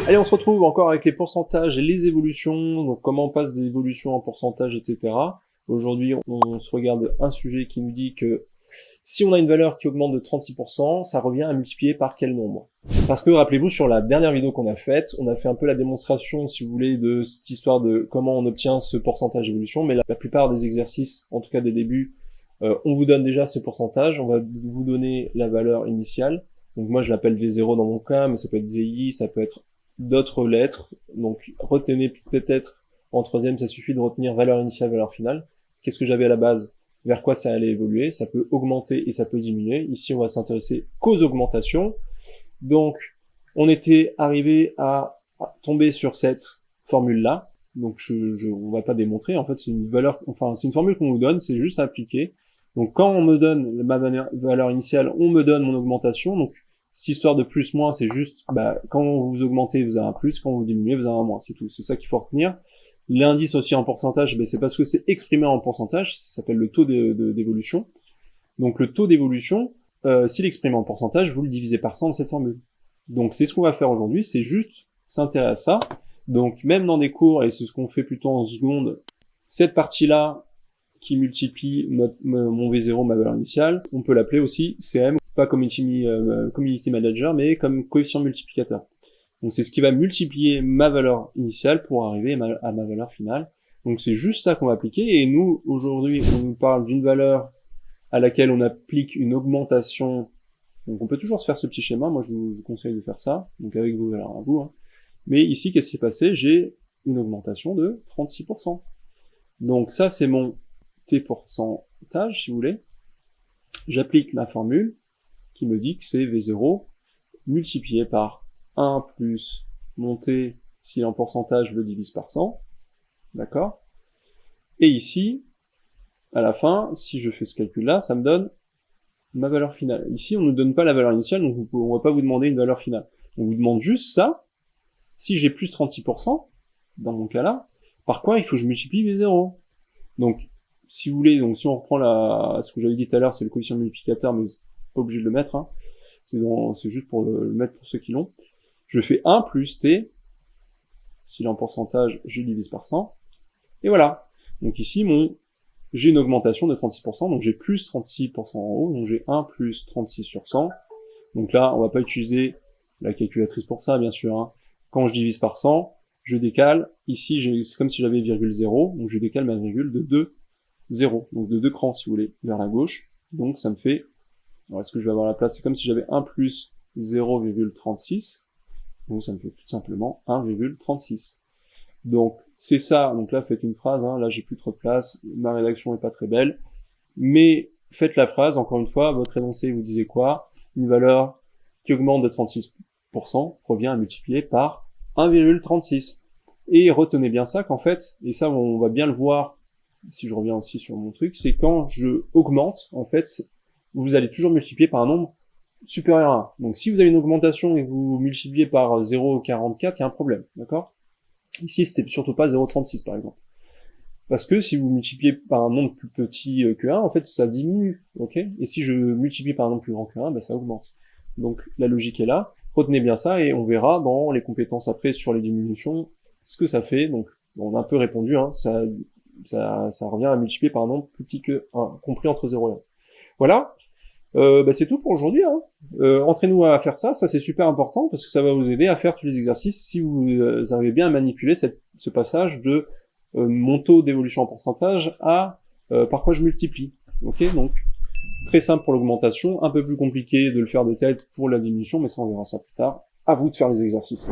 Allez, on se retrouve encore avec les pourcentages et les évolutions, donc comment on passe des évolutions en pourcentage, etc. Aujourd'hui, on se regarde un sujet qui nous dit que si on a une valeur qui augmente de 36%, ça revient à multiplier par quel nombre? Parce que, rappelez-vous, sur la dernière vidéo qu'on a faite, on a fait un peu la démonstration, si vous voulez, de cette histoire de comment on obtient ce pourcentage d'évolution, mais la plupart des exercices, en tout cas des débuts, on vous donne déjà ce pourcentage, on va vous donner la valeur initiale. Donc moi, je l'appelle V0 dans mon cas, mais ça peut être VI, ça peut être d'autres lettres. Donc retenez peut-être en troisième, ça suffit de retenir valeur initiale, valeur finale. Qu'est-ce que j'avais à la base? Vers quoi ça allait évoluer? Ça peut augmenter et ça peut diminuer. Ici, on va s'intéresser qu'aux augmentations. Donc, on était arrivé à tomber sur cette formule-là. Donc, on va pas démontrer. En fait, c'est une valeur, enfin, c'est une formule qu'on nous donne. C'est juste à appliquer. Donc, quand on me donne ma valeur initiale, on me donne mon augmentation. Donc, cette histoire de plus-moins, c'est juste, quand vous augmentez, vous avez un plus. Quand vous diminuez, vous avez un moins. C'est tout. C'est ça qu'il faut retenir. L'indice aussi en pourcentage, c'est parce que c'est exprimé en pourcentage, ça s'appelle le taux d'évolution. Donc le taux d'évolution, s'il est exprimé en pourcentage, vous le divisez par 100 de cette formule. Donc c'est ce qu'on va faire aujourd'hui, c'est juste s'intéresser à ça. Donc même dans des cours, et c'est ce qu'on fait plutôt en seconde, cette partie-là qui multiplie mon V0, ma valeur initiale, on peut l'appeler aussi CM, pas Community Manager, mais comme coefficient multiplicateur. Donc c'est ce qui va multiplier ma valeur initiale pour arriver à ma valeur finale. Donc c'est juste ça qu'on va appliquer. Et nous, aujourd'hui, on nous parle d'une valeur à laquelle on applique une augmentation. Donc on peut toujours se faire ce petit schéma. Moi, je vous conseille de faire ça. Donc avec vos valeurs à vous. Hein. Mais ici, qu'est-ce qui s'est passé? J'ai une augmentation de 36%. Donc ça, c'est mon T pourcentage, si vous voulez. J'applique ma formule qui me dit que c'est V0 multiplié par 1 plus mon T, s'il est en pourcentage, je le divise par 100. D'accord? Et ici, à la fin, si je fais ce calcul-là, ça me donne ma valeur finale. Ici, on ne nous donne pas la valeur initiale, donc on ne va pas vous demander une valeur finale. On vous demande juste ça. Si j'ai plus 36%, dans mon cas-là, par quoi il faut que je multiplie les 0. Donc, si vous voulez, donc si on reprend ce que j'avais dit tout à l'heure, c'est le coefficient multiplicateur, mais c'est pas obligé de le mettre, hein. C'est juste pour le mettre pour ceux qui l'ont. Je fais 1 plus T, s'il est en pourcentage, je divise par 100, et voilà. Donc ici, j'ai une augmentation de 36%, donc j'ai plus 36% en haut, donc j'ai 1 plus 36 sur 100. Donc là, on va pas utiliser la calculatrice pour ça, bien sûr. Hein. Quand je divise par 100, je décale, ici, c'est comme si j'avais virgule 0, donc je décale ma virgule de 2, 0, donc de 2 crans, si vous voulez, vers la gauche. Donc ça me fait, alors est-ce que je vais avoir la place? C'est comme si j'avais 1 plus 0,36, donc ça me fait tout simplement 1,36. Donc c'est ça, donc là faites une phrase, hein. Là j'ai plus trop de place, ma rédaction est pas très belle, mais faites la phrase, encore une fois, votre énoncé vous disait quoi? Une valeur qui augmente de 36% revient à multiplier par 1,36. Et retenez bien ça qu'en fait, et ça on va bien le voir, si je reviens aussi sur mon truc, c'est quand je augmente, en fait, vous allez toujours multiplier par un nombre supérieur à 1. Donc si vous avez une augmentation et vous multipliez par 0,44, il y a un problème, d'accord? Ici, c'était surtout pas 0,36 par exemple. Parce que si vous multipliez par un nombre plus petit que 1, en fait, ça diminue, ok? Et si je multiplie par un nombre plus grand que 1, ça augmente. Donc la logique est là. Retenez bien ça et on verra dans les compétences après sur les diminutions ce que ça fait. Donc on a un peu répondu, hein, ça revient à multiplier par un nombre plus petit que 1, compris entre 0 et 1. Voilà. C'est tout pour aujourd'hui. Hein. Entraînez-nous à faire ça c'est super important parce que ça va vous aider à faire tous les exercices si vous arrivez bien à manipuler ce passage de mon taux d'évolution en pourcentage à par quoi je multiplie. Ok, donc très simple pour l'augmentation, un peu plus compliqué de le faire de tête pour la diminution, mais ça on verra ça plus tard. À vous de faire les exercices.